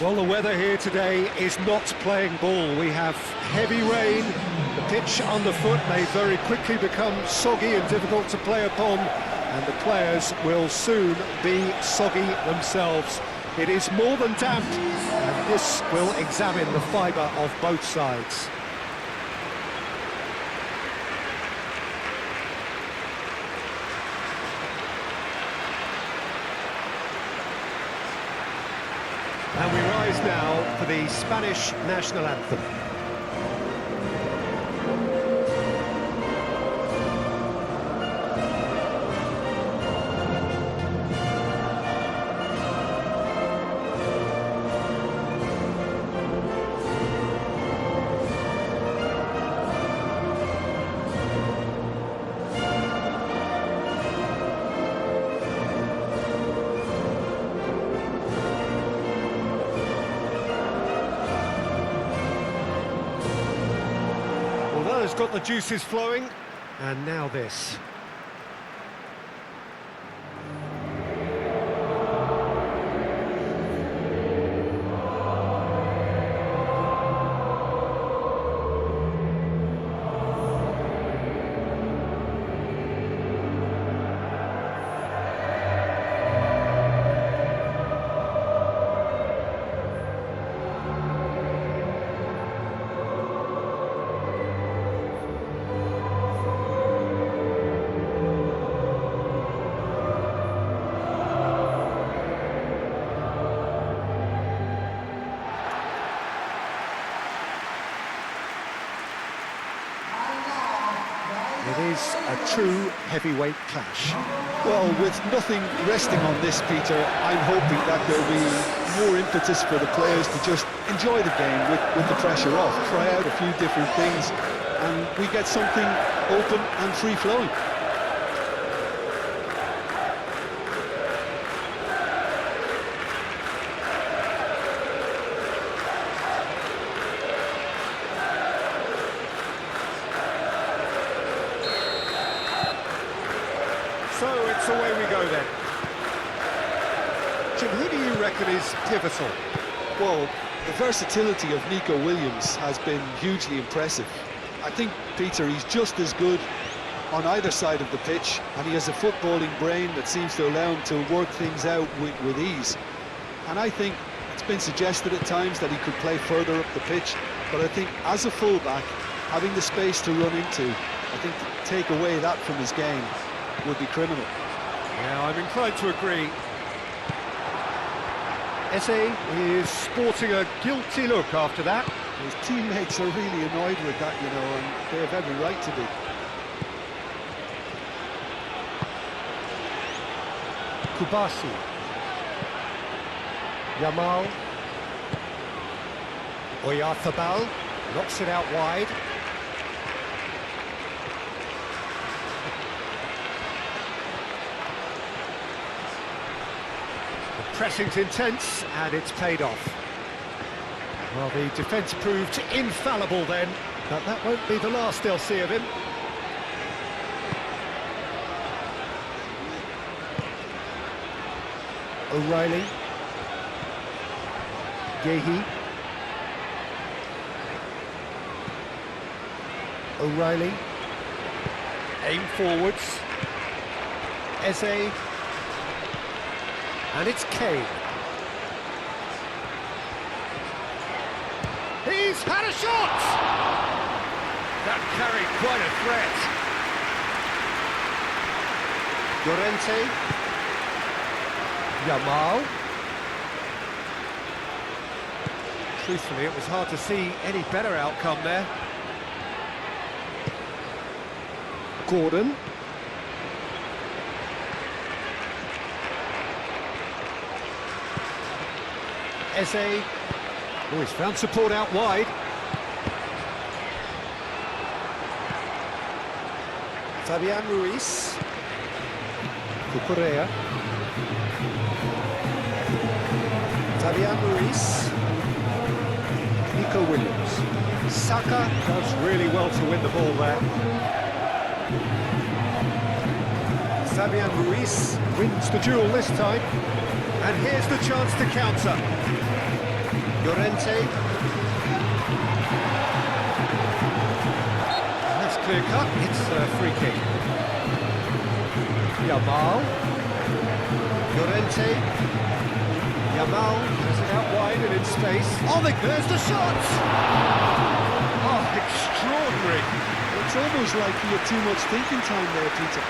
Well, the weather here today is not playing ball. We have heavy rain, the pitch underfoot may very quickly become soggy and difficult to play upon, and the players will soon be soggy themselves. It is more than damp, and this will examine the fibre of both sides. And we rise now for the Spanish national anthem. Well, it's got the juices flowing, and now this. It is a true heavyweight clash. Well, with nothing resting on this, Peter, I'm hoping that there'll be more impetus for the players to just enjoy the game with the pressure off, try out a few different things, and we get something open and free-flowing. So it's away we go then. Jim, who do you reckon is pivotal? Well, the versatility of Nico Williams has been hugely impressive. I think, Peter, he's just as good on either side of the pitch, and he has a footballing brain that seems to allow him to work things out with ease. And I think it's been suggested at times that he could play further up the pitch, but I think as a fullback, having the space to run into, I think to take away that from his game would be criminal. Yeah, I'm inclined to agree. Eze is sporting a guilty look after that. His teammates are really annoyed with that, you know, and they have every right to be. Kubasi. Yamal. Oyarzabal knocks it out wide. Pressing's intense, and it's paid off. Well, the defence proved infallible then, but that won't be the last they'll see of him. O'Reilly. Yehi. O'Reilly. Aim forwards. Eze. And it's Kane. He's had a shot! That carried quite a threat. Llorente. Yamal. Truthfully, it was hard to see any better outcome there. Gordon. Eze. Oh, he's found support out wide. Fabian Ruiz. Cucurella. Fabian Ruiz. Nico Williams. Saka does really well to win the ball there. Fabian Ruiz wins the duel this time. And here's the chance to counter. Llorente. That's clear cut, it's a free kick. Yamal. Llorente. Yamal has it out wide and in space. Oh, there's the shot! Oh, extraordinary. It's almost like he had too much thinking time there, Peter.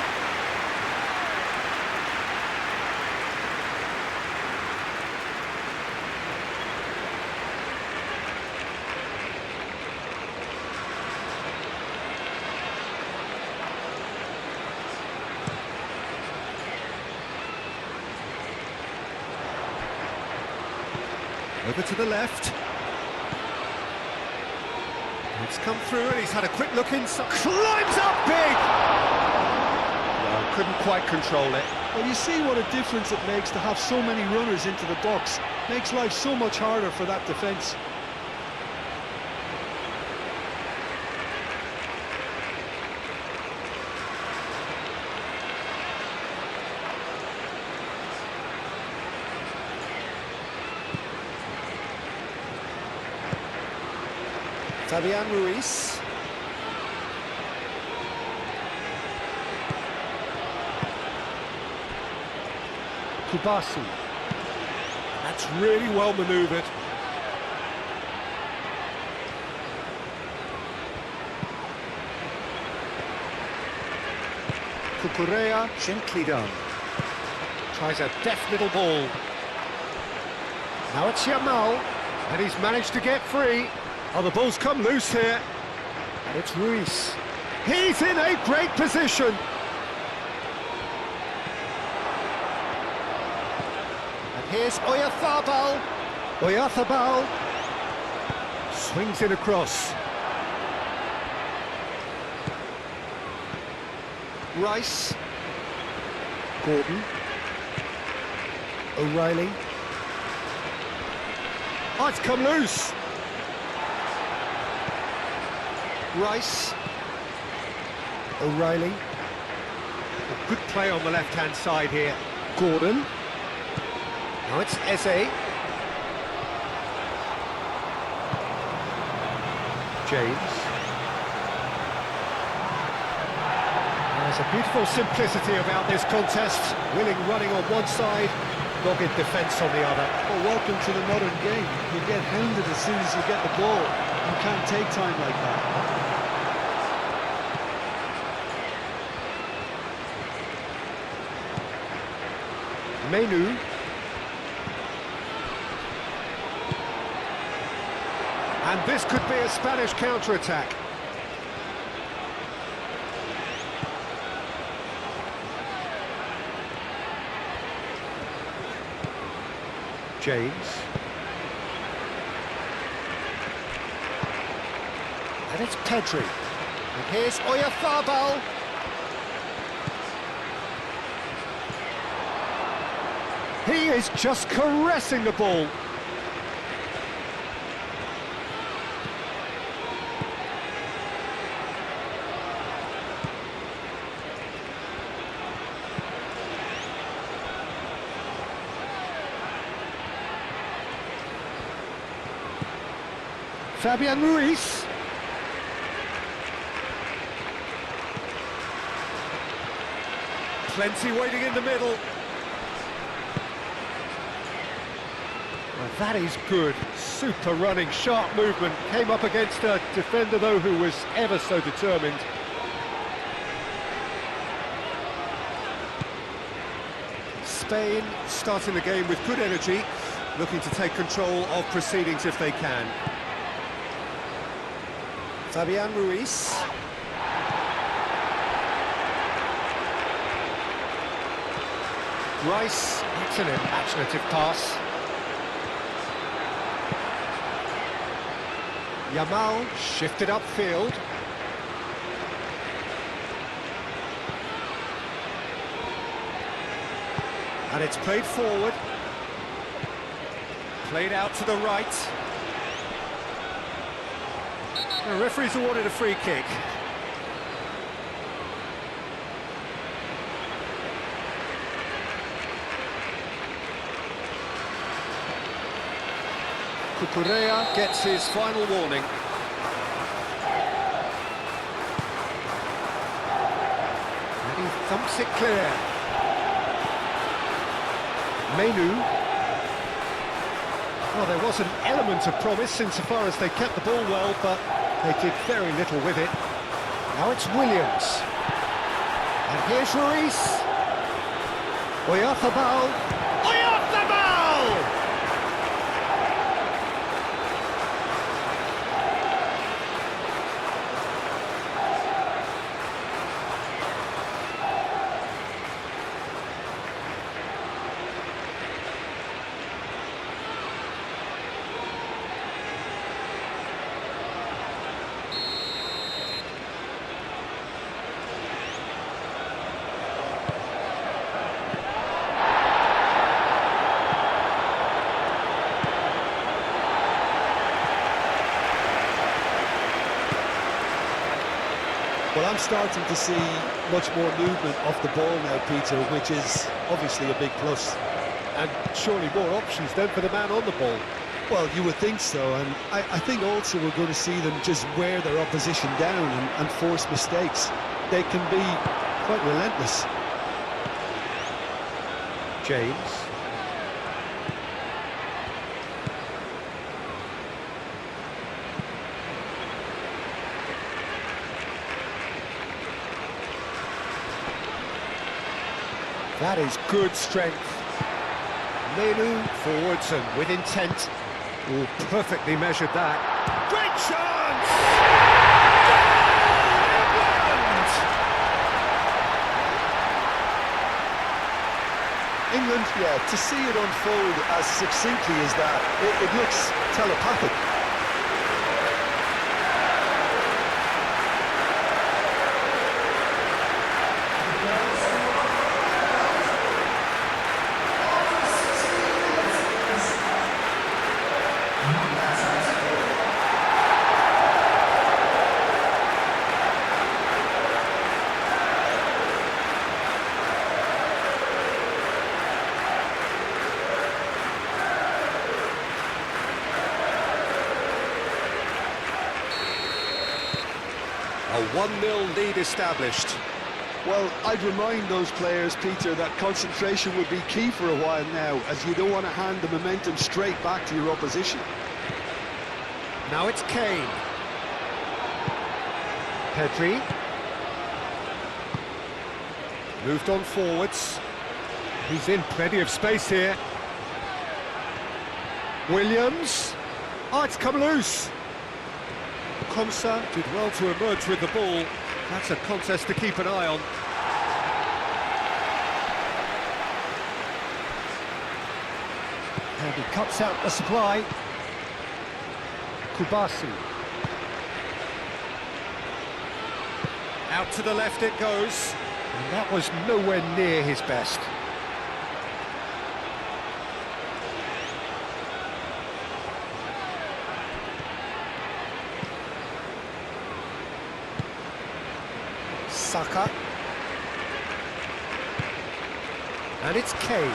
Over to the left. It's come through and he's had a quick look inside. Climbs up big! No, couldn't quite control it. Well, you see what a difference it makes to have so many runners into the box. Makes life so much harder for that defence. Fabian Ruiz. Kubasi. That's really well manoeuvred. Cucurella, gently done. Tries a deft little ball. Now it's Yamal, and he's managed to get free. Oh, the ball's come loose here. And it's Ruiz. He's in a great position. And here's Oyarzabal. Oyarzabal swings it across. Rice. Gordon. O'Reilly. Oh, it's come loose. Rice. O'Reilly. A good play on the left-hand side here. Gordon. Now it's Eze. James. There's a beautiful simplicity about this contest. Willing running on one side, dogged defence on the other. Well, welcome to the modern game. You get hounded as soon as you get the ball. You can't take time like that. Menu. And this could be a Spanish counter-attack. James. And it's Pedri. And here's Oyarzabal. He is just caressing the ball. Fabian Ruiz. Plenty waiting in the middle. Well, that is good. Super running, sharp movement. Came up against a defender, though, who was ever so determined. Spain starting the game with good energy, looking to take control of proceedings if they can. Fabian Ruiz. Rice, it's an imaginative pass. Yamal shifted upfield. And it's played forward. Played out to the right. The referee's awarded a free kick. Cucurella gets his final warning. And he thumps it clear. Menu. Well, there was an element of promise insofar as they kept the ball well, but they did very little with it. Now it's Williams. And here's Ruiz. Oyarzabal. Oyarzabal! Well, I'm starting to see much more movement off the ball now, Peter, which is obviously a big plus. And surely more options then for the man on the ball. Well, you would think so, and I think also we're going to see them just wear their opposition down and force mistakes. They can be quite relentless. James. That is good strength. Menu forwards and with intent. Oh, perfectly measured that. Great chance! Goal! England, yeah, to see it unfold as succinctly as that, it looks telepathic. A 1-0 lead established. Well, I'd remind those players, Peter, that concentration would be key for a while now, as you don't want to hand the momentum straight back to your opposition. Now it's Kane. Pedri. Moved on forwards. He's in plenty of space here. Williams. Oh, it's come loose. Konsa did well to emerge with the ball. That's a contest to keep an eye on. And he cuts out the supply. Kubasi. Out to the left it goes. And that was nowhere near his best. Saka. And it's Kane.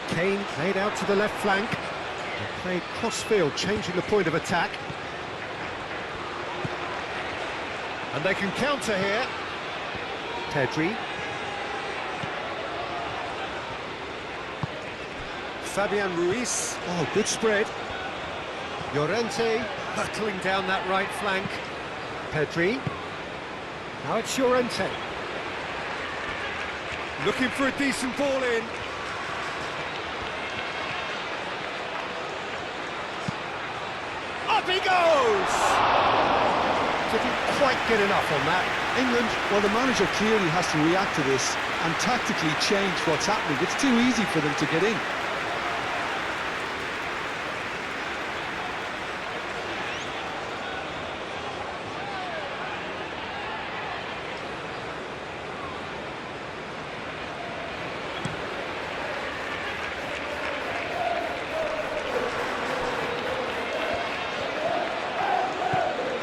Kane played out to the left flank. And played cross-field, changing the point of attack. And they can counter here. Pedri. Fabian Ruiz. Oh, good spread. Llorente hurtling down that right flank. Pedri. Now it's Llorente. Looking for a decent ball in. Up he goes! Didn't quite get enough on that. England, well, the manager clearly has to react to this and tactically change what's happening. It's too easy for them to get in.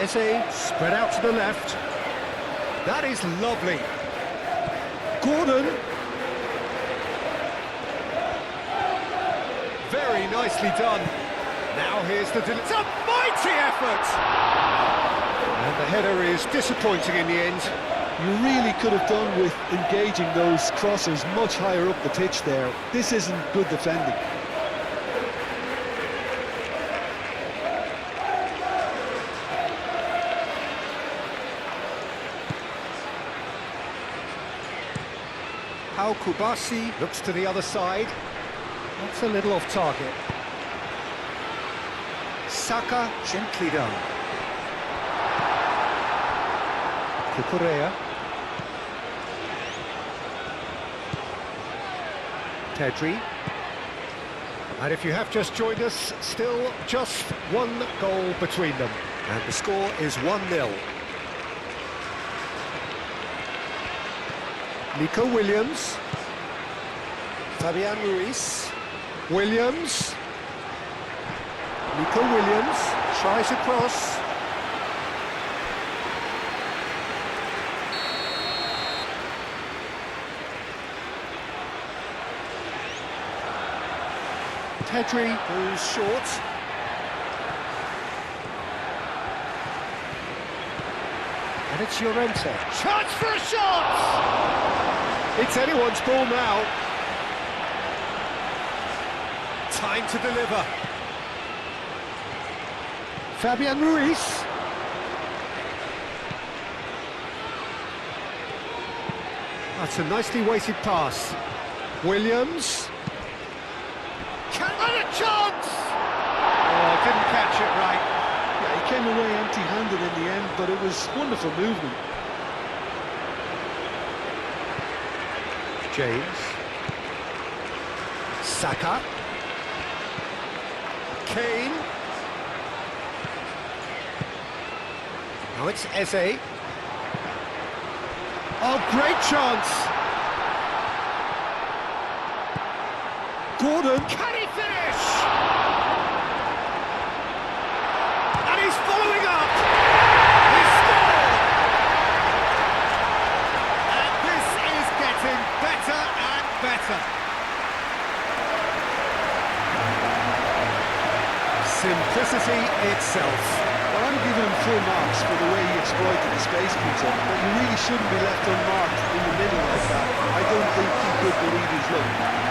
Eze spread out to the left. That is lovely. Gordon. nicely done. Now here's the... It's a mighty effort! And the header is disappointing in the end. You really could have done with engaging those crossers much higher up the pitch there. This isn't good defending. How Kubasi looks to the other side. That's a little off target. Saka gently done. Kukurea. Pedri. And if you have just joined us, still just one goal between them. And the score is 1-0. Nico Williams. Fabian Ruiz. Williams. Nico Williams tries a cross. Pedri goes short. And it's Llorente. Chance for a shot! It's anyone's ball now. Time to deliver. Fabian Ruiz. That's a nicely weighted pass. Williams. And a chance! Oh, didn't catch it right. Yeah, he came away empty-handed in the end, but it was wonderful movement. James. Saka. Kane. Now it's Eze. Oh, great chance! Gordon. Can he finish? And he's following up. He scored! And this is getting better and better. Simplicity itself. Well, I'm giving him full marks for the way he exploited the space, Peter, but you really shouldn't be left unmarked in the middle like that. I don't think he could believe his luck.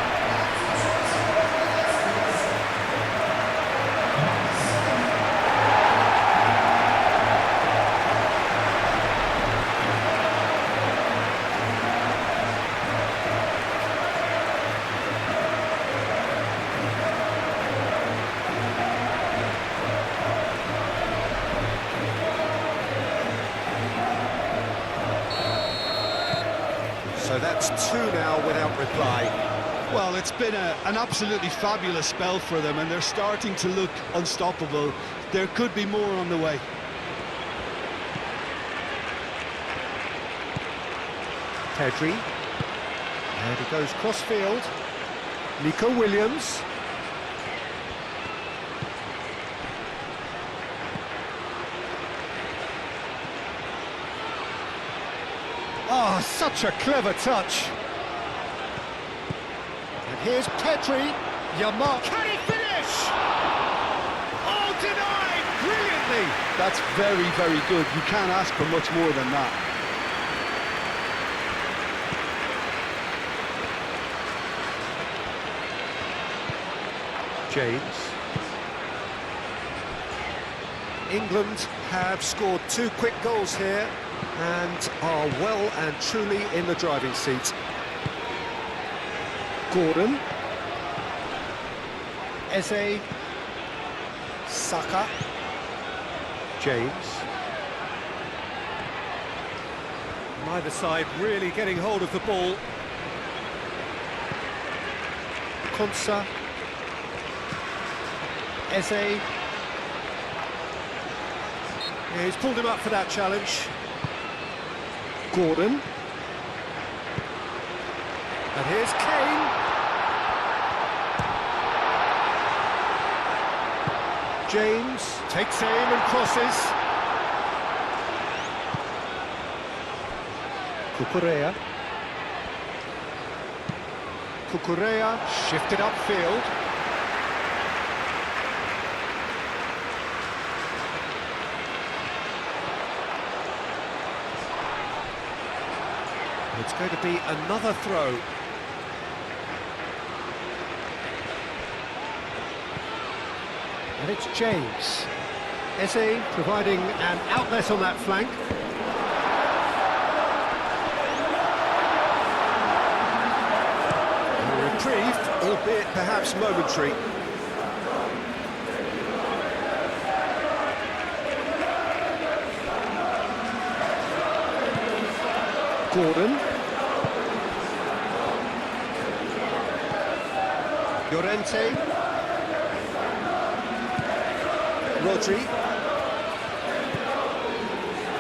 So that's two now without reply. Well, it's been an absolutely fabulous spell for them, and they're starting to look unstoppable. There could be more on the way. Pedri. And he goes cross-field. Nico Williams. Oh, such a clever touch. And here's Pedri. Yamal. Can he finish? Oh, denied brilliantly. That's very, very good. You can't ask for much more than that. James. England have scored two quick goals here and are well and truly in the driving seat. Gordon. Eze. Saka. James. Neither side really getting hold of the ball. Konsa. Eze. Yeah, he's pulled him up for that challenge. Gordon. And here's Kane. James takes aim and crosses. Kukurea. Kukurea shifted upfield. It's going to be another throw. And it's James. Eze providing an outlet on that flank. Reprieved, albeit perhaps momentary. Gordon. Llorente. Rodri.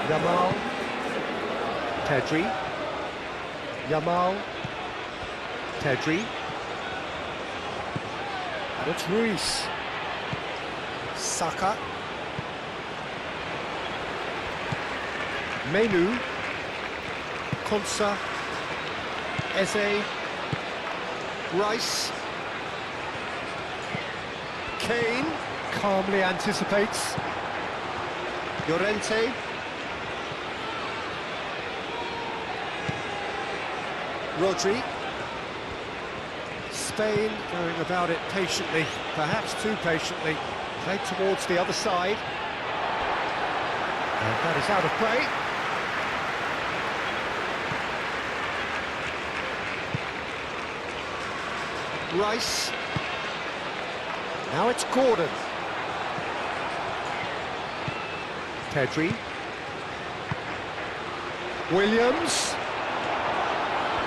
Yamal. Pedri. Yamal. Pedri. And it's Ruiz. Saka. Menu. Konsa. Eze. Rice. Kane calmly anticipates. Llorente. Rodri. Spain going about it patiently, perhaps too patiently. Played towards the other side. And that is out of play. Rice. Now it's Gordon. Pedri. Williams.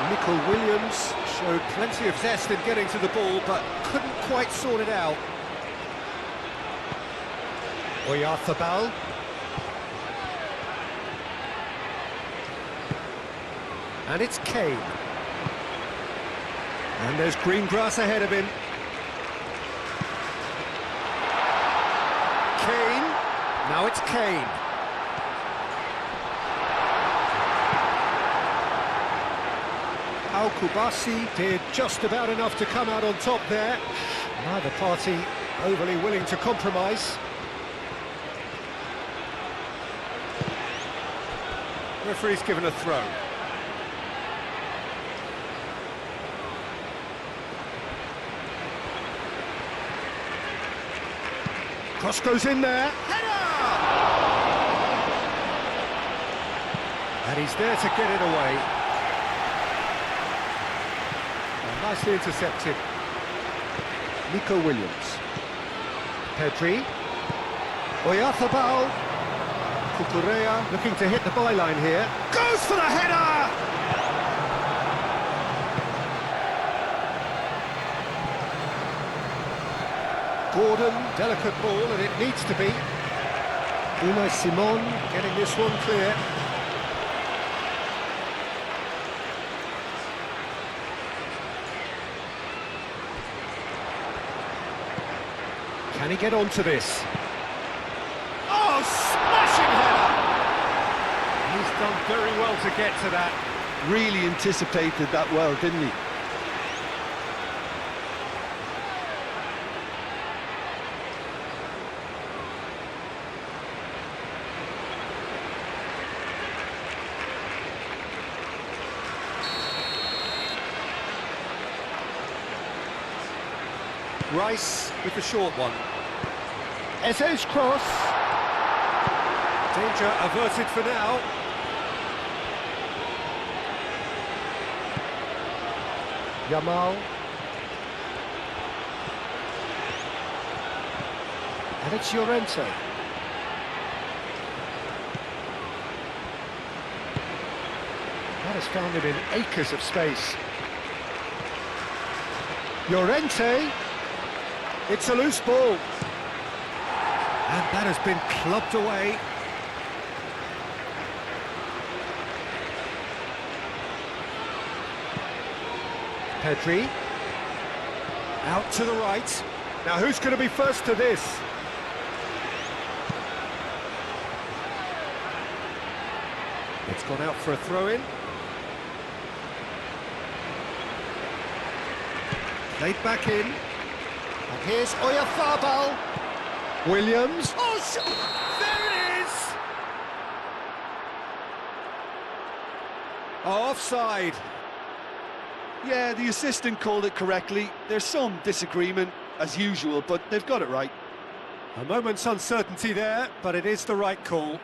Nico Williams showed plenty of zest in getting to the ball, but couldn't quite sort it out. Oyarzabal. And it's Kane. And there's green grass ahead of him. Kane. Now it's Kane. Al-Kubasi did just about enough to come out on top there. Neither party overly willing to compromise. Referee's given a throw. Cross goes in there. Header! And he's there to get it away. Nicely intercepted. Nico Williams. Pedri. Oyarzabal. Cucurella looking to hit the byline here. Goes for the header! Gordon, delicate ball, and it needs to be. Unai Simon getting this one clear. Can he get onto this? Oh, smashing header! He's done very well to get to that. Really anticipated that well, didn't he? Rice with the short one. Eze's cross. Danger averted for now. Yamal. And it's Llorente. That has found him in acres of space. Llorente. It's a loose ball. And that has been clubbed away. Pedri. Out to the right. Now who's going to be first to this? It's gone out for a throw-in. Played back in. And here's Oyarzabal. Williams. Oh, there it is! Offside. Yeah, the assistant called it correctly. There's some disagreement, as usual, but they've got it right. A moment's uncertainty there, but it is the right call.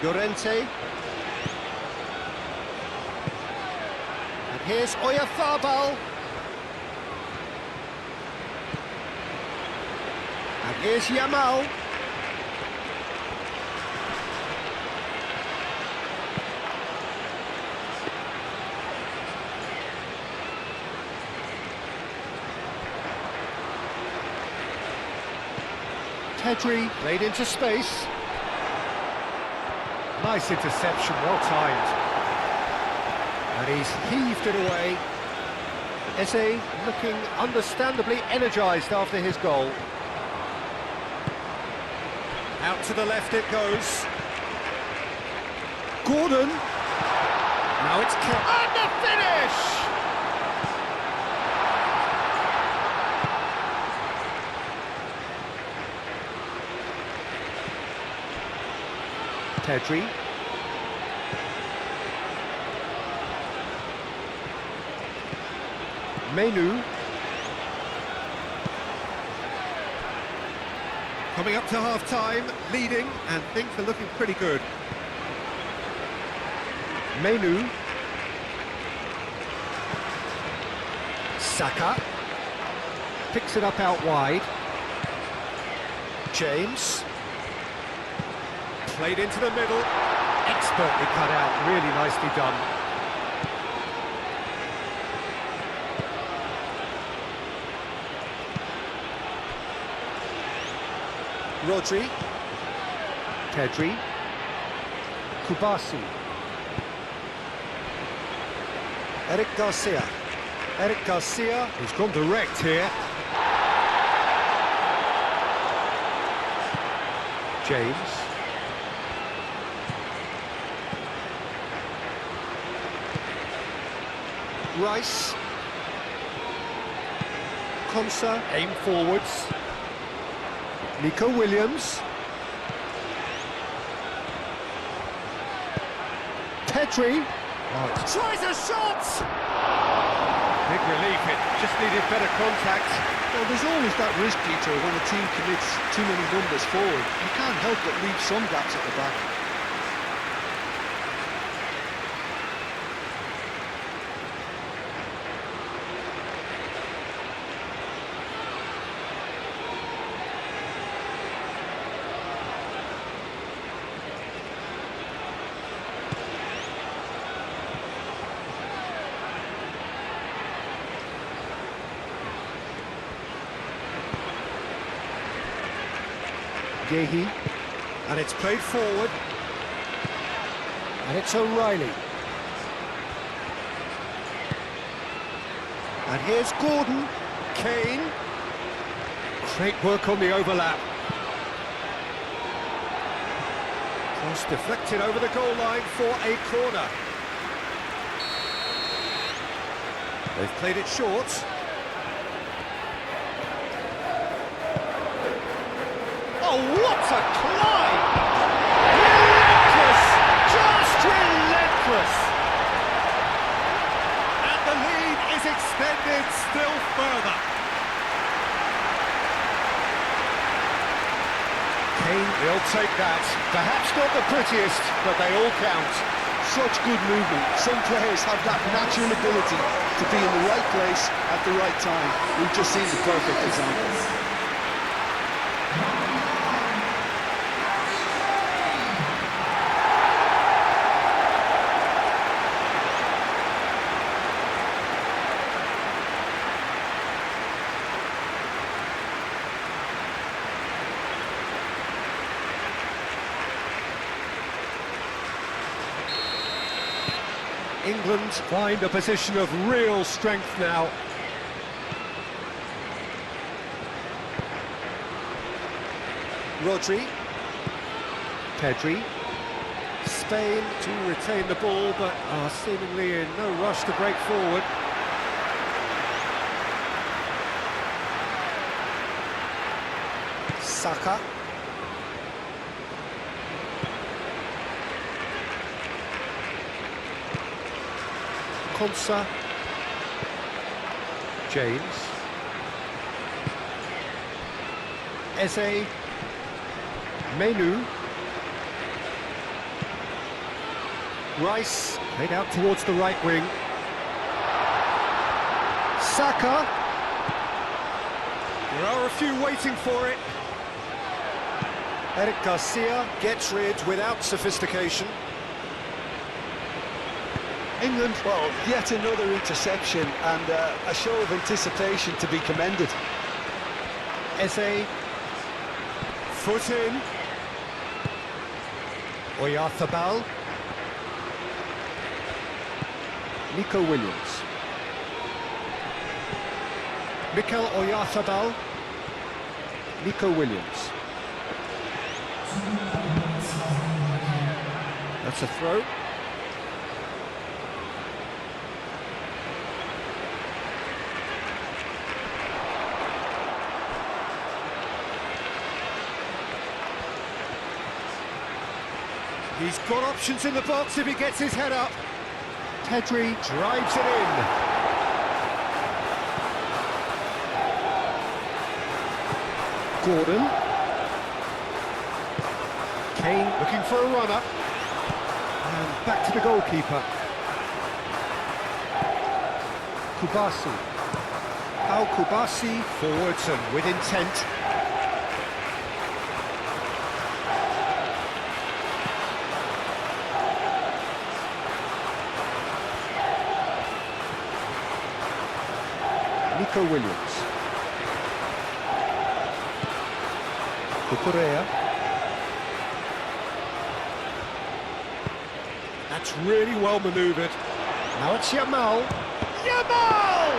Llorente. And here's Oyarzabal. And here's Yamal. Pedri played into space. Nice interception, well timed. And he's heaved it away. Eze looking understandably energised after his goal. Out to the left it goes. Gordon. Now it's kept. And the finish! Pedri. Menu. Coming up to half-time, leading, and things are looking pretty good. Menu. Saka. Picks it up out wide. James. Played into the middle. Expertly cut out, really nicely done. Rodri. Pedri. Kubasi. Eric Garcia. Eric Garcia, who's gone direct here. James. Rice. Konsa, aim forwards. Nico Williams. Pedri. Tries a shot! Big relief, it just needed better contact. Well, there's always that risk, Peter, when a team commits too many numbers forward. You can't help but leave some gaps at the back. Gehi, and it's played forward, and it's O'Reilly. And here's Gordon, Kane. Great work on the overlap. Cross deflected over the goal line for a corner. They've played it short. Oh, what a climb! Relentless! Just relentless! And the lead is extended still further. Kane, he'll take that. Perhaps not the prettiest, but they all count. Such good movement. Some players have that natural ability to be in the right place at the right time. We've just seen the perfect example. England find a position of real strength now. Rodri. Pedri. Spain to retain the ball, but are seemingly in no rush to break forward. Saka. Konsa. James. Eze. Menu. Rice, played out towards the right wing. Saka. There are a few waiting for it. Eric Garcia gets rid without sophistication. England, well, yet another interception and a show of anticipation to be commended. Eze. Foot in. Oyarzabal. Nico Williams. Mikel Oyarzabal. Nico Williams. That's a throw. He's got options in the box if he gets his head up. Pedri drives it in. Gordon. Kane looking for a run-up. And back to the goalkeeper. Kubasi. Al Kubasi forwards and with intent. Nico Williams. Cucurella. That's really well manoeuvred. Now it's Yamal. Yamal!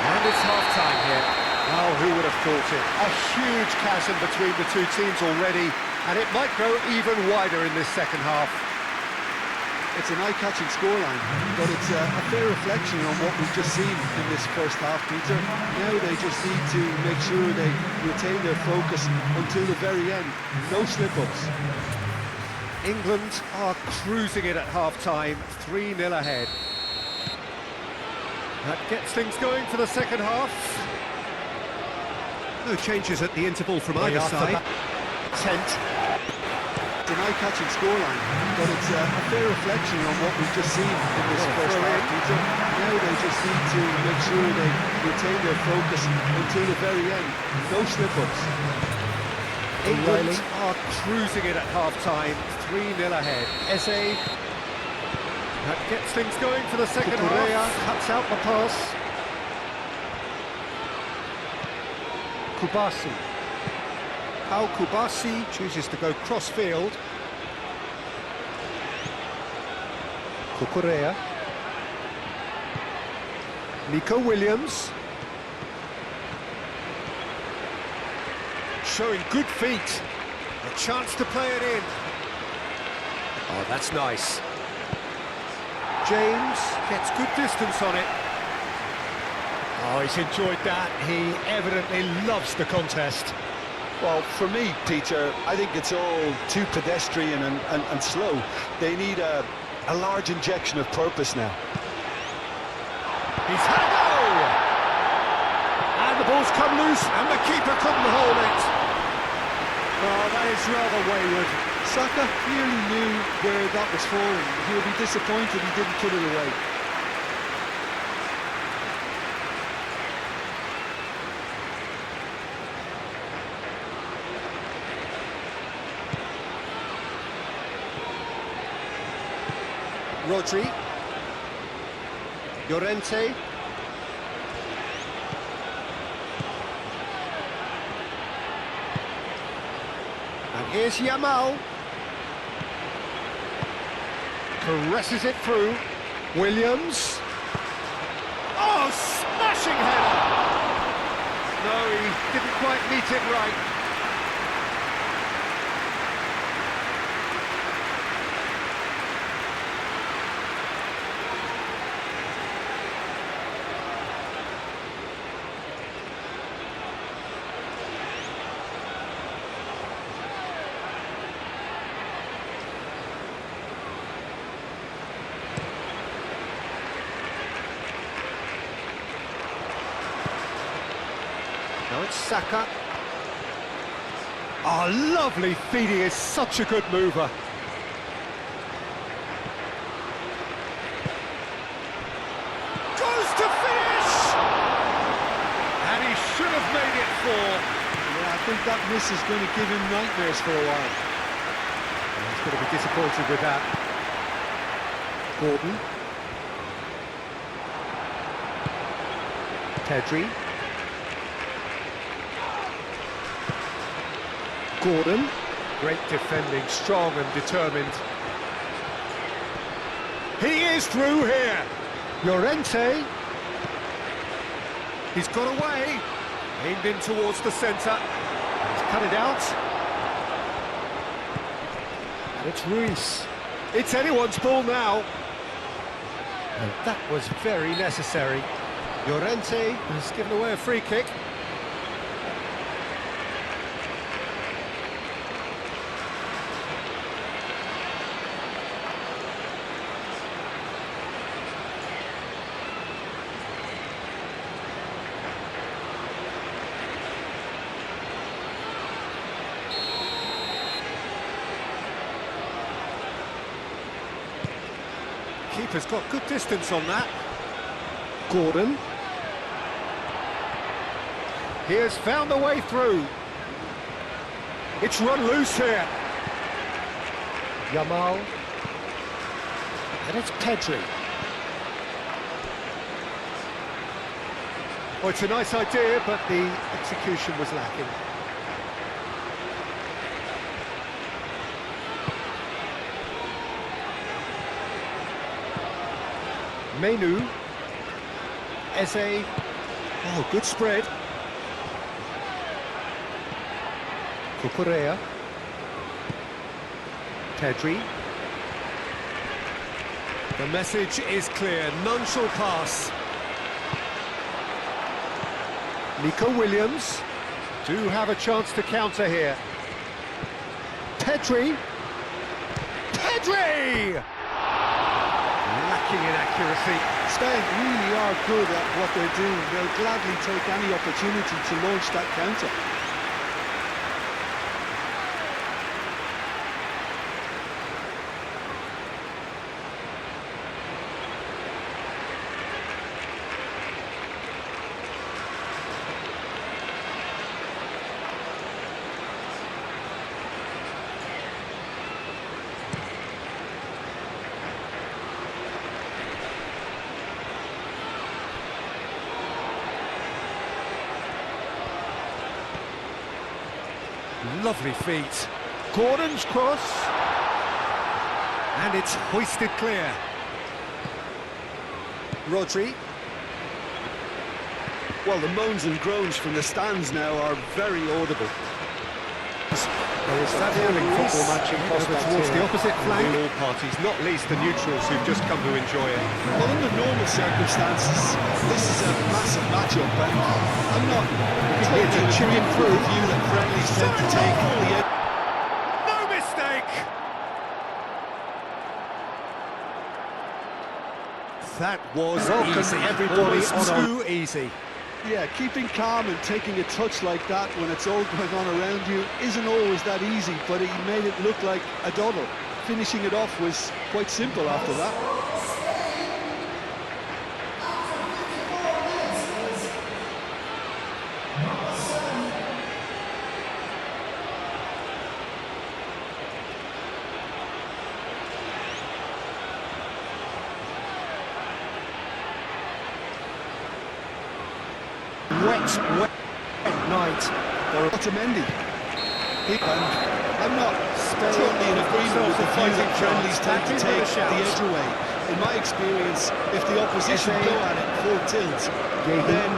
And it's half-time here. Oh, who would have thought it? A huge chasm between the two teams already, and it might grow even wider in this second half. It's an eye-catching scoreline, but it's a fair reflection on what we've just seen in this first half, Peter. Now they just need to make sure they retain their focus until the very end. No slip-ups. England are cruising it at half-time, 3-0 ahead. That gets things going for the second half. No changes at the interval from either side. Tent. An eye-catching scoreline, but it's a fair reflection on what we've just seen in this first half, Peter. Now they just need to make sure they retain their focus until the very end. No slip-ups. England are cruising it at half-time, 3-0 ahead. Eze. That gets things going for the second half. Cuts out the pass. Kubasi. Al Kubasi chooses to go cross-field. Cucurella. Nico Williams. Showing good feet. A chance to play it in. Oh, that's nice. James gets good distance on it. Oh, he's enjoyed that. He evidently loves the contest. Well, for me, Peter, I think it's all too pedestrian and slow. They need a large injection of purpose now. He's had a go! And the ball's come loose, and the keeper couldn't hold it. Oh, that is rather wayward. Saka clearly knew where that was falling. He'll be disappointed he didn't put it away. Rodri. Llorente. And here's Yamal. Caresses it through. Williams. Oh, smashing header! No, he didn't quite meet it right. Now it's Saka. Oh, lovely feed, he is such a good mover. Goes to finish! And he should have made it 4. Yeah, I think that miss is going to give him nightmares for a while. He's going to be disappointed with that. Gordon. Pedri. Gordon. Great defending, strong and determined. He is through here. Llorente. He's got away. Aimed in towards the centre. He's cut it out. And it's Ruiz. It's anyone's ball now. And that was very necessary. Llorente has given away a free kick. Keeper's got good distance on that. Gordon. He has found a way through. It's run loose here. Yamal. And it's Pedri. Well, it's a nice idea, but the execution was lacking. Menu. Eze. Oh, good spread. Cucurella. Pedri. The message is clear, none shall pass. Nico Williams do have a chance to counter here. Pedri. Pedri! Lacking in accuracy. Spain really are good at what they're doing. They'll gladly take any opportunity to launch that counter. Lovely feet. Gordon's cross. And it's hoisted clear. Rodri. Well, the moans and groans from the stands now are very audible. There is that thrilling football match in prospect towards the opposite flank. All parties, not least the neutrals who've just come to enjoy it. Well, under normal circumstances, this is a massive matchup, and I'm not totally chewing through the view that friendlies tend to take the edge. No mistake! That was easy. Everybody too easy. Yeah, keeping calm and taking a touch like that when it's all going on around you isn't always that easy, but he made it look like a doddle. Finishing it off was quite simple after that. Wet night. Otamendi. I'm not totally in agreement with the view that friendlies tend to take the edge away. In my experience, if the opposition go at it full tilt, then,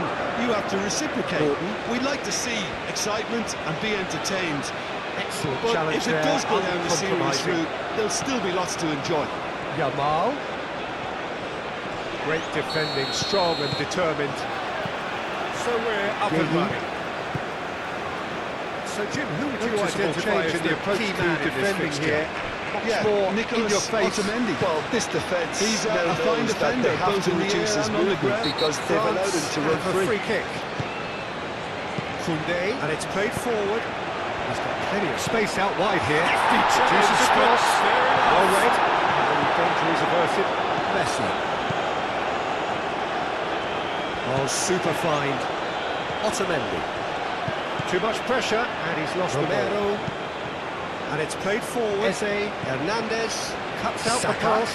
you have to reciprocate. We'd like to see excitement and be entertained. Excellent But challenge if it there, does go down the series uncompromising. route, there'll still be lots to enjoy. Yamal. Great defending, strong and determined. So we're up and running. So Jim, who would you identify as the key man in defending here? Much more in your Nicolas face. Otamendi. Well, this defence He's a now fine knows that defender, they have both to in the reduce air his and on the movement ground. because they've allowed him to run have a free kick. Koundé, and it's played forward. He's got plenty of space out wide here. Produces a cross. Well read. And the danger is averted. Messi. Oh, super find. Otamendi. Too much pressure, and he's lost the ball. And it's played forward. Eze, Hernandez cuts out the pass.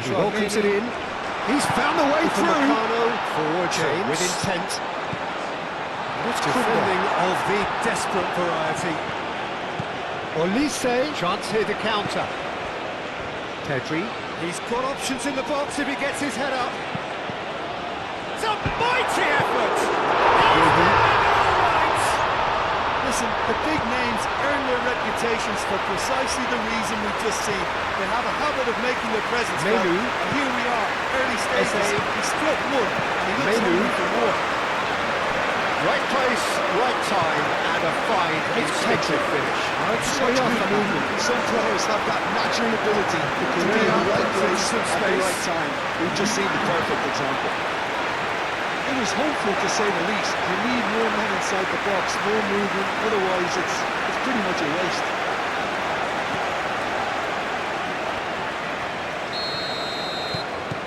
He welcomes it in. He's found the way through. Forward change with intent. What's defending of the desperate variety? Olise, chance here to counter. Pedri, he's got options in the box if he gets his head up. It's a mighty effort. Listen, the big names earn their reputations for precisely the reason we've just seen. They have a habit of making their presence felt. Menu. And here we are, early stages. He's struck one, and he looks Menu. hungry for more. Right place, right time, and a fine instinctive finish. Such good movement. Some players have that natural ability to be in the right place at the right time. We've just seen the perfect example. It was hopeful to say the least. You need more men inside the box, more movement, otherwise it's pretty much a waste.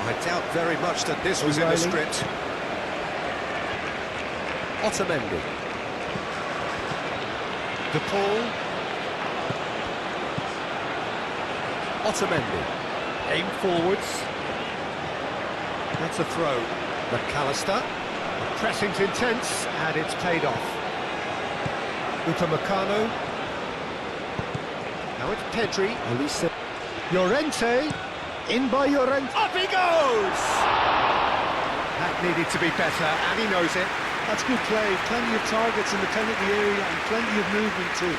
I doubt very much that this was in the script. Otamendi. De Paul. Otamendi. Aim forwards. That's a throw. McAllister. The pressing's intense, and it's paid off. Upamecano. Now it's Pedri. Olise. Llorente. In by Llorente. Up he goes! That needed to be better, and he knows it. That's good play. Plenty of targets in the penalty area and plenty of movement too.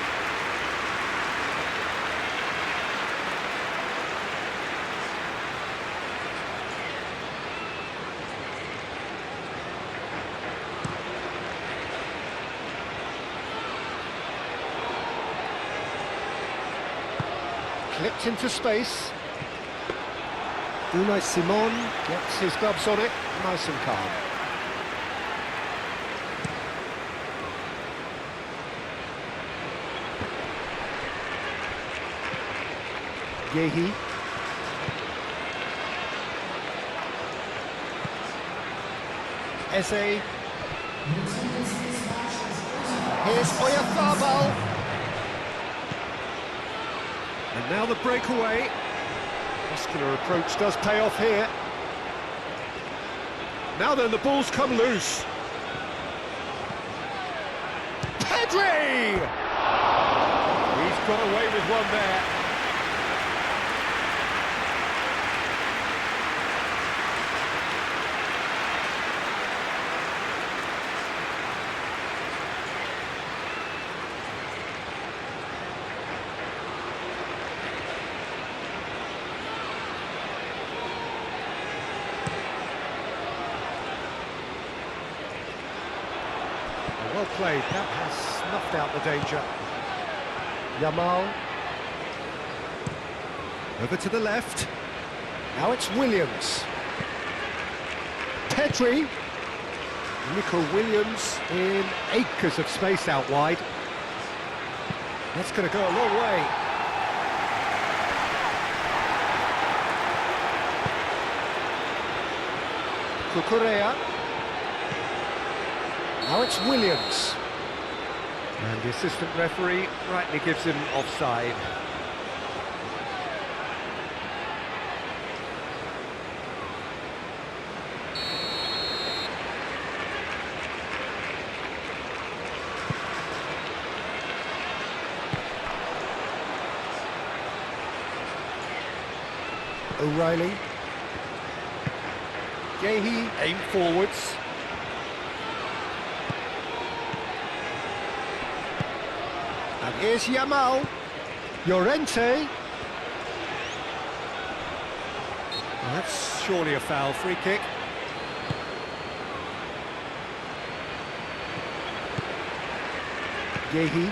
Clipped into space. Unai Simon gets his gloves on it, nice and calm. Yehi. Eze. Here's Oyarzabal. And now the breakaway. Muscular approach does pay off here. Now then, the ball's come loose. Pedri! He's got away with one there. Well played, that has snuffed out the danger. Yamal. Over to the left. Now it's Williams. Pedri. Nico Williams in acres of space out wide. That's going to go a long way. Cucurella. Now it's Williams. And the assistant referee rightly gives him offside. O'Reilly. Yehi, aim forwards. And here's Yamal. Llorente. Well, that's surely a foul. Free kick. Yehi.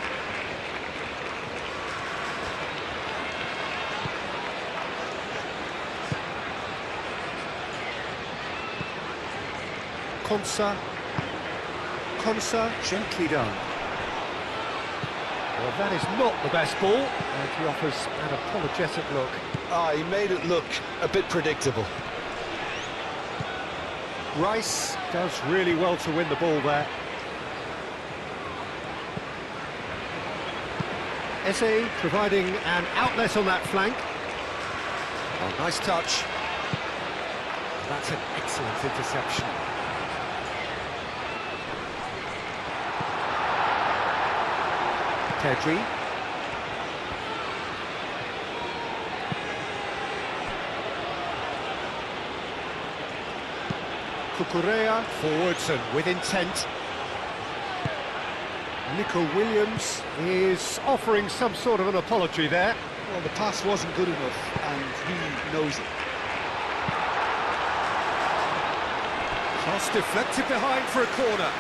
Konsa, gently done. Well, that is not the best ball, and he offers an apologetic look. He made it look a bit predictable. Rice does really well to win the ball there. Eze providing an outlet on that flank. Oh, nice touch. That's an excellent interception. Pedri. Cucurella forwards and with intent. Nico Williams is offering some sort of an apology there. Well, the pass wasn't good enough, and he knows it. Cross deflected behind for a corner.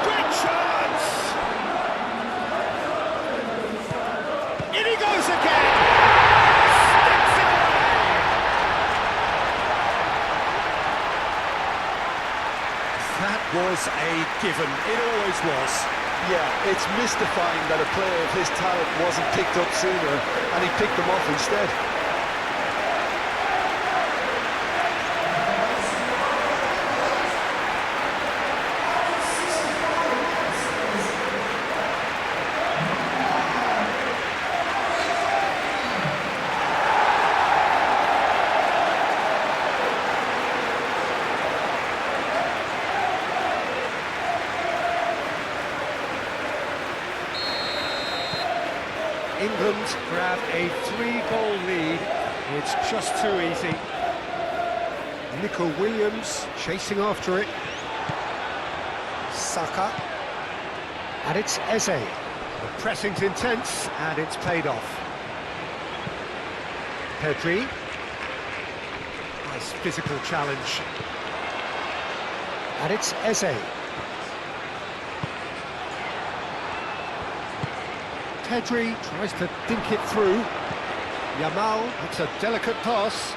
Great chance! In he goes again! Sticks it away! That was a given, it always was. Yeah, it's mystifying that a player of his talent wasn't picked up sooner, and he picked them off instead. England grab a 3-goal lead. It's just too easy. Nico Williams chasing after it. Saka. And it's Eze. The pressing's intense and it's paid off. Pedri. Nice physical challenge. And it's Eze. Pedri tries to dink it through. Yamal, it's a delicate pass.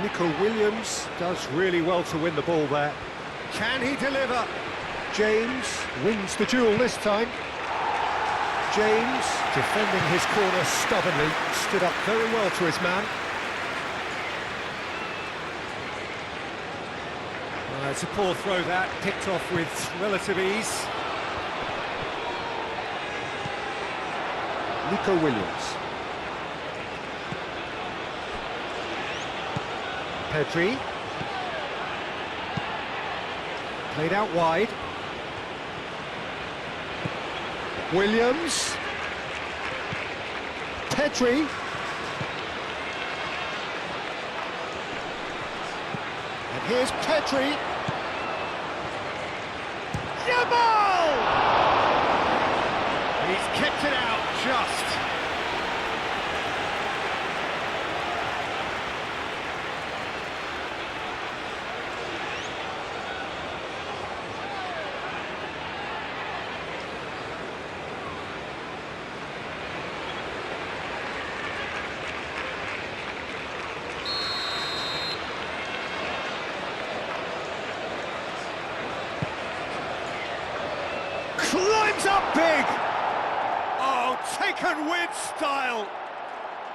Nico Williams does really well to win the ball there. Can he deliver? James wins the duel this time. James, defending his corner stubbornly, stood up very well to his man. It's a poor throw that, picked off with relative ease. Nico Williams. Pedri. Played out wide. Williams. Pedri. And here's Pedri. Yamal! He's kept it out just. Climbs up big! Oh, taken with style!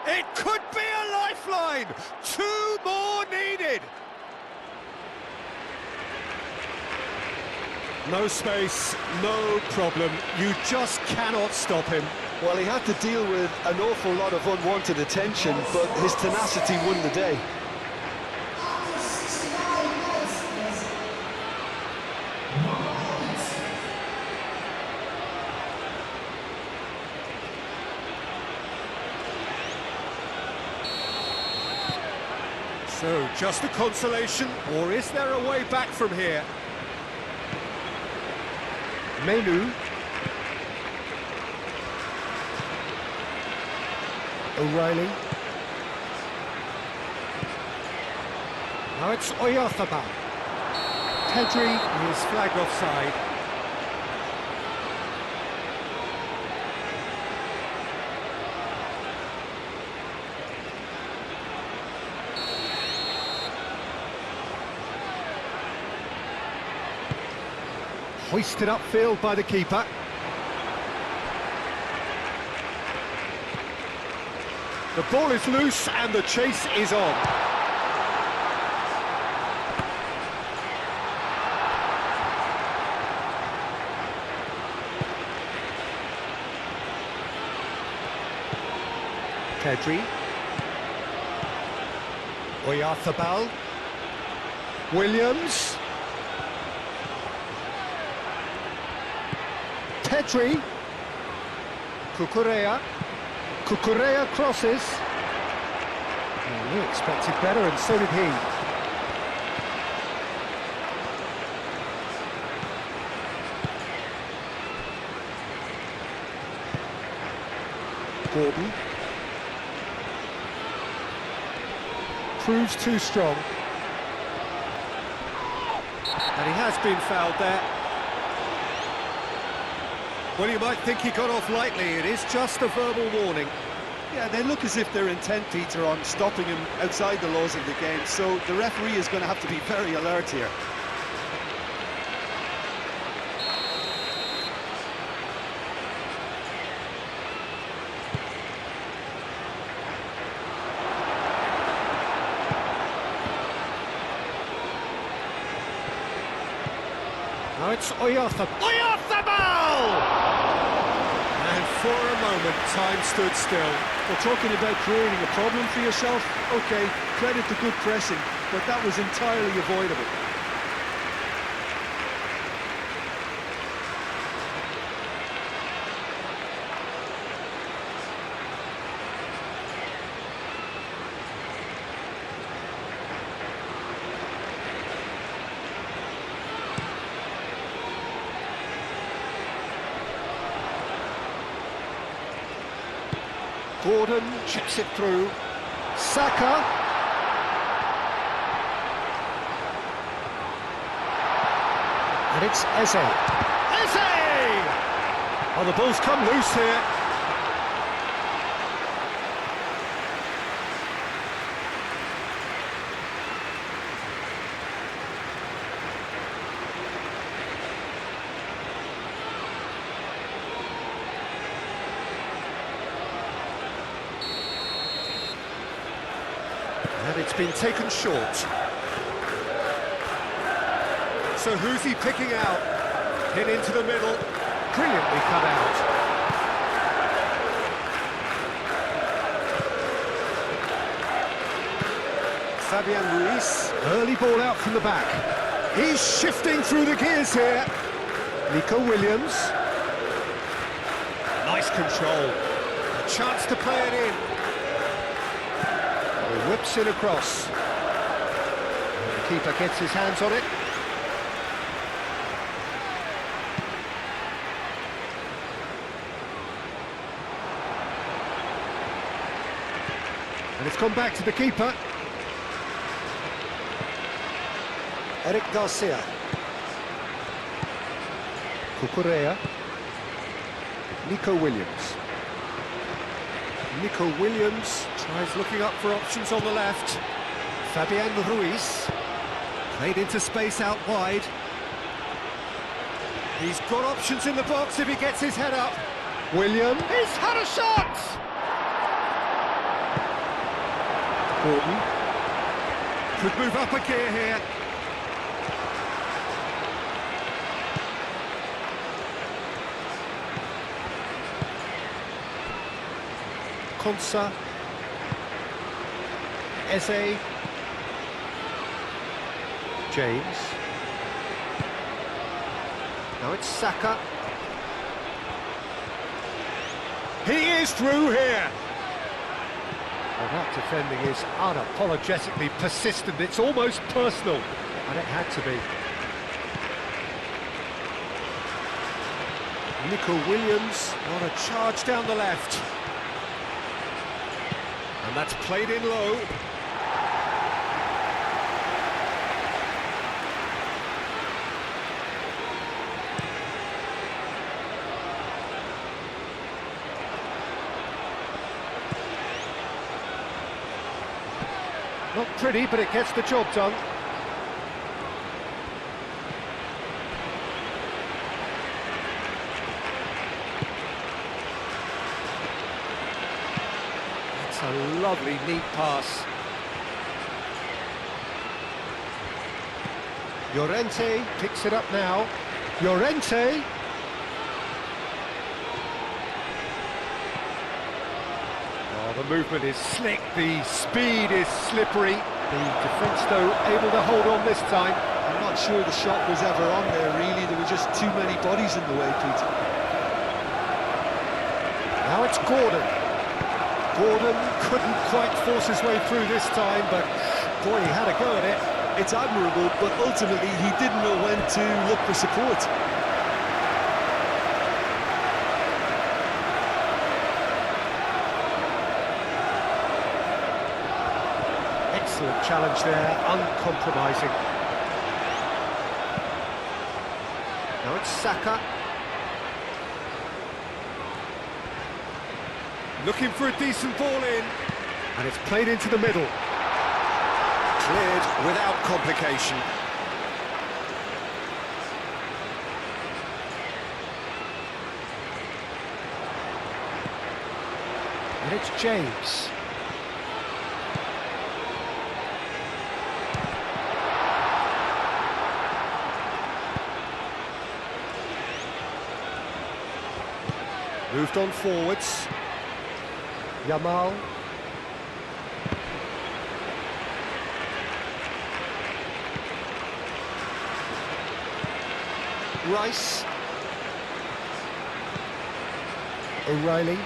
It could be a lifeline! 2 more needed! No space, no problem. You just cannot stop him. Well, he had to deal with an awful lot of unwanted attention, but his tenacity won the day. So, just a consolation, or is there a way back from here? Menu. O'Reilly. Now it's Oyarzabal. Pedri is flagged offside. Hoisted upfield by the keeper. The ball is loose and the chase is on. Pedri. Oyarzabal. Williams. Pedri. Cucurella. Cucurella crosses. Oh, we expected better, and so did he. Gordon. Proves too strong. And he has been fouled there. Well, you might think he got off lightly. It is just a verbal warning. Yeah, they look as if they're intent, Peter, on stopping him outside the laws of the game, so the referee is going to have to be very alert here. Now it's Oyarzabal! And for a moment, time stood still. Well, talking about creating a problem for yourself, OK, credit to good pressing, but that was entirely avoidable. Gordon chips it through. Saka. And it's Eze. Eze! Oh, the ball's come loose here. And it's been taken short. So who's he picking out? Hit into the middle. Brilliantly cut out. Fabian Ruiz. Early ball out from the back. He's shifting through the gears here. Nico Williams. Nice control. A chance to play it in. He whips it across. The keeper gets his hands on it. And it's gone back to the keeper. Eric Garcia. Cucurella. Nico Williams. Nico Williams tries looking up for options on the left. Fabian Ruiz. Played into space out wide. He's got options in the box if he gets his head up. Williams. He's had a shot! Gordon. Could move up a gear here. Konsa. Eze. James. Now it's Saka. He is through here. Well, that defending is unapologetically persistent. It's almost personal, and it had to be. Nico Williams on a charge down the left. And that's played in low. Not pretty, but it gets the job done. That's a lovely, neat pass. Llorente picks it up now. Llorente. The movement is slick, the speed is slippery. The defence, though, able to hold on this time. I'm not sure the shot was ever on there, really. There were just too many bodies in the way, Peter. Now it's Gordon. Gordon couldn't quite force his way through this time, but boy, he had a go at it. It's admirable, but ultimately he didn't know when to look for support. Excellent challenge there, uncompromising. Now it's Saka. Looking for a decent ball in. And it's played into the middle. Cleared without complication. And it's James. Moved on forwards. Yamal. Rice. O'Reilly.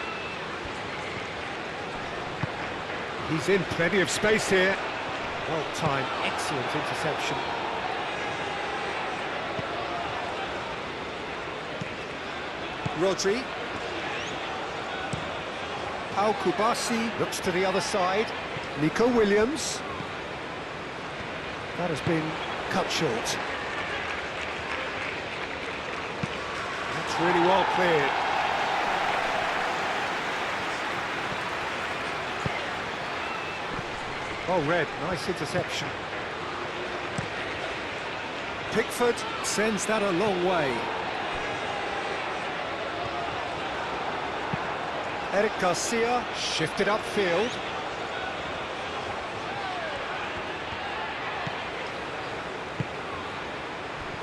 He's in plenty of space here. Well timed, excellent interception. Rodri. Pau Kubasi looks to the other side. Nico Williams. That has been cut short. That's really well cleared. Oh, Red, nice interception. Pickford sends that a long way. Eric Garcia shifted upfield.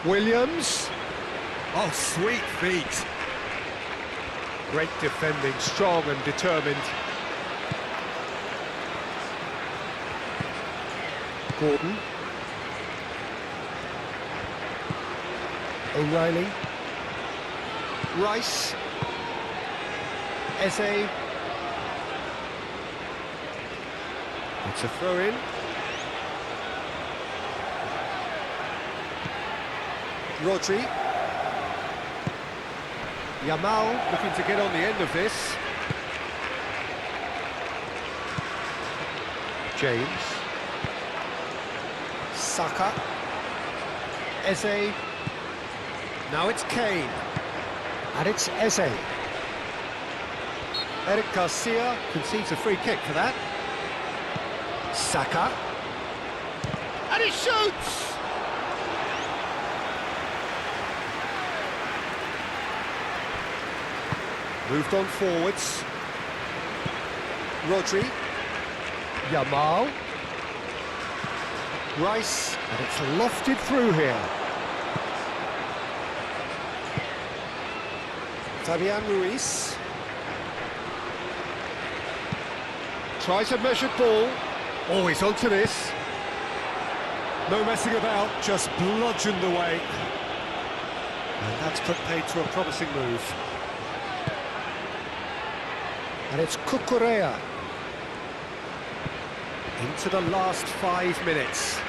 Williams. Oh, sweet feet. Great defending, strong and determined. Gordon. O'Reilly. Rice. Eze. It's a throw-in. Rodri. Yamal looking to get on the end of this. James. Saka. Eze. Now it's Kane. And it's Eze. Eric Garcia concedes a free kick for that. Saka. And he shoots! Moved on forwards. Rodri. Yamal. Rice. And it's lofted through here. Fabian Ruiz. Tries a measured ball. Always onto this. No messing about, just bludgeoned away. And that's put paid to a promising move. And it's Cucurella. into the last 5 minutes.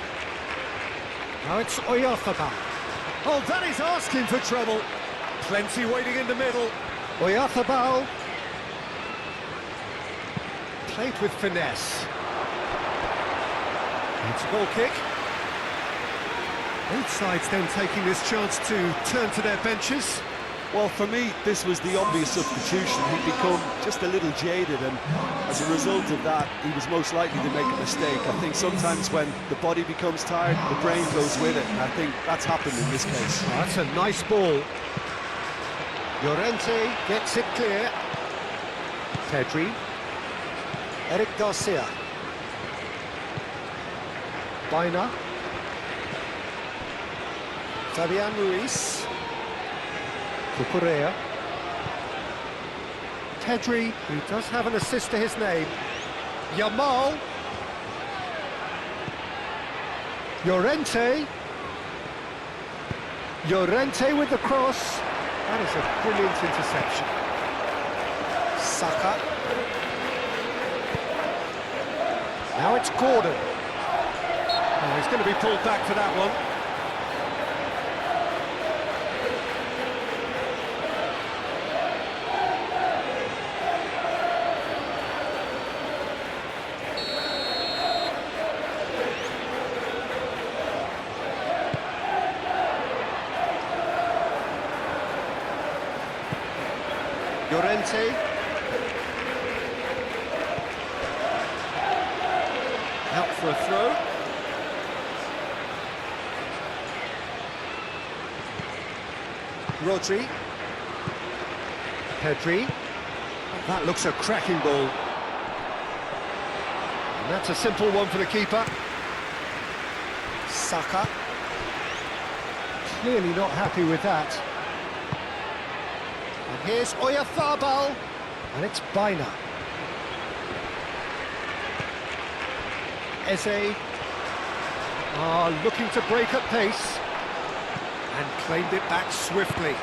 Now it's Oyarzabal. Oh, that is asking for trouble. Plenty waiting in the middle. Oyarzabal. Played with finesse. It's a goal kick. Both sides then taking this chance to turn to their benches. Well, for me, this was the obvious substitution. He'd become just a little jaded, and as a result of that, he was most likely to make a mistake. I think sometimes when the body becomes tired, the brain goes with it, and I think that's happened in this case. Oh, that's a nice ball. Llorente gets it clear. Pedri. Eric Garcia. Baina. Fabian Ruiz. Cucurella. Pedri, who does have an assist to his name. Yamal. Llorente. Llorente with the cross. That is a brilliant interception. Saka. Now it's Gordon. Oh, he's going to be pulled back for that one. Llorente. Out for a throw. Rodri. Pedri. That looks a cracking ball. And that's a simple one for the keeper. Saka. Clearly not happy with that. And here's Oyarzabal, and it's Baina. Eze looking to break at pace, and claimed it back swiftly.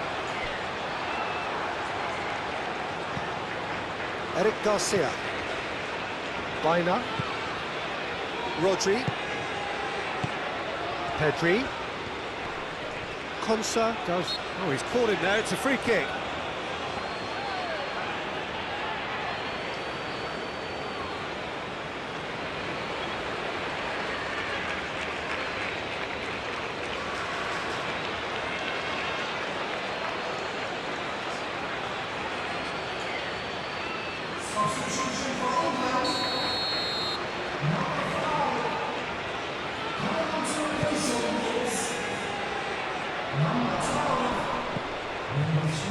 Eric Garcia. Baina. Rodri. Pedri. Konsa does... Oh, he's caught him there, it's a free kick.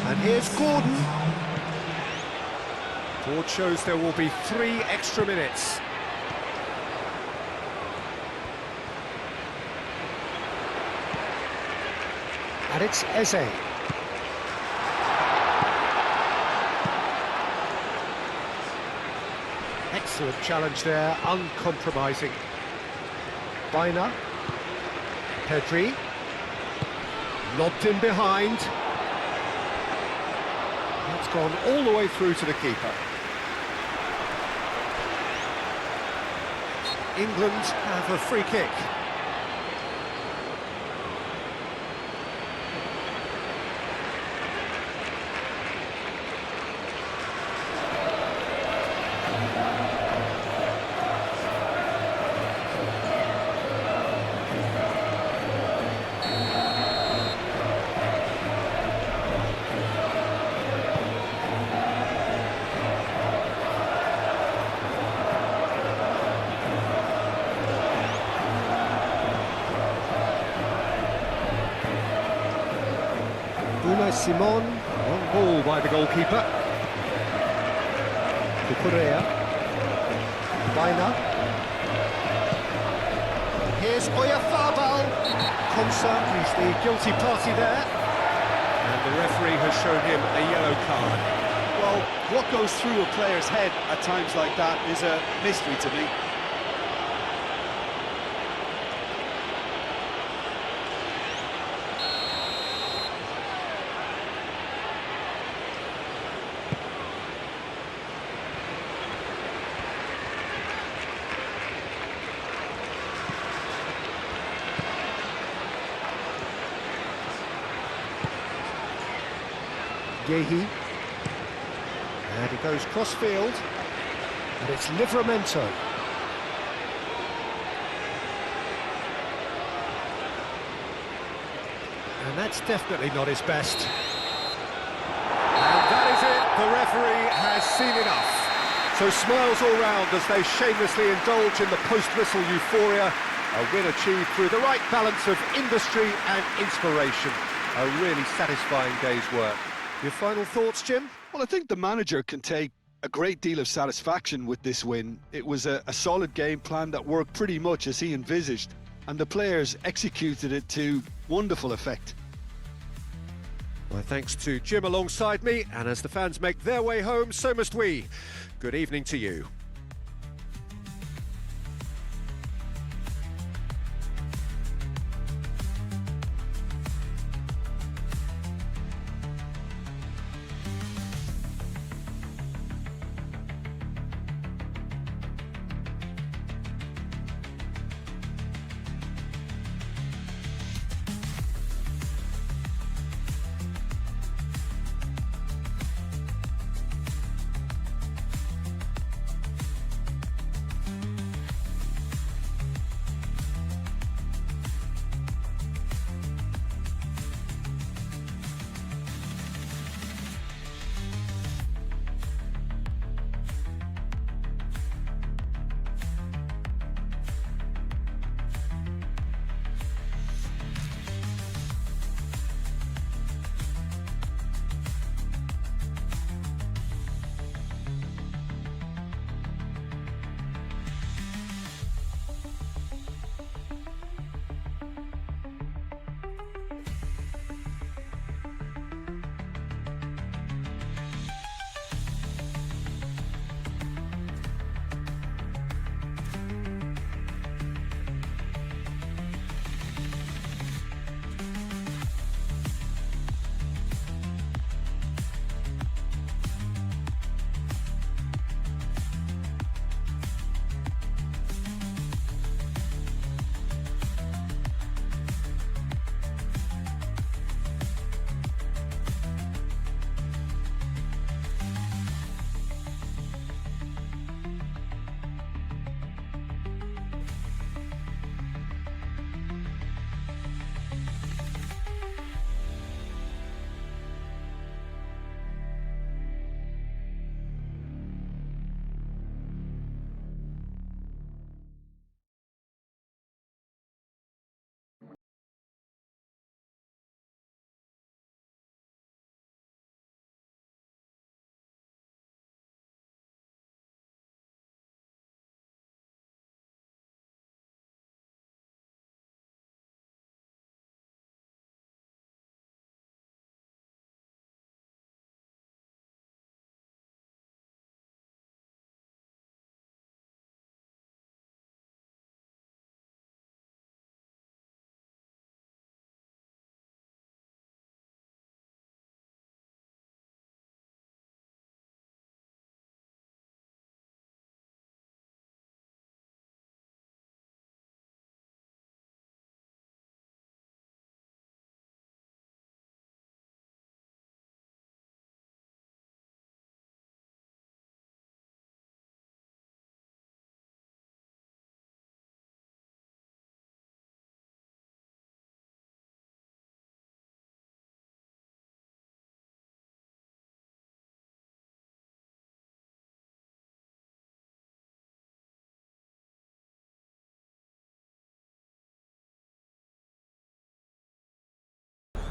And here's Gordon. Board shows there will be 3 extra minutes. And it's Eze. Excellent challenge there, uncompromising. Baina. Pedri. Lobbed in behind. That's gone all the way through to the keeper. England have a free kick. Simon, long ball by the goalkeeper. Cucurella. Baina. Here's Oyarzabal. Konsa, he's the guilty party there. And the referee has shown him a yellow card. Well, what goes through a player's head at times like that is a mystery to me. Yehi. And he goes cross-field. And it's Livramento. And that's definitely not his best. And that is it. The referee has seen enough. So smiles all round as they shamelessly indulge in the post-whistle euphoria. A win achieved through the right balance of industry and inspiration. A really satisfying day's work. Your final thoughts, Jim? Well, I think the manager can take a great deal of satisfaction with this win. It was a solid game plan that worked pretty much as he envisaged, and the players executed it to wonderful effect. My thanks to Jim alongside me, and as the fans make their way home, so must we. Good evening to you.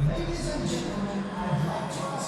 Ladies and gentlemen, I'd like to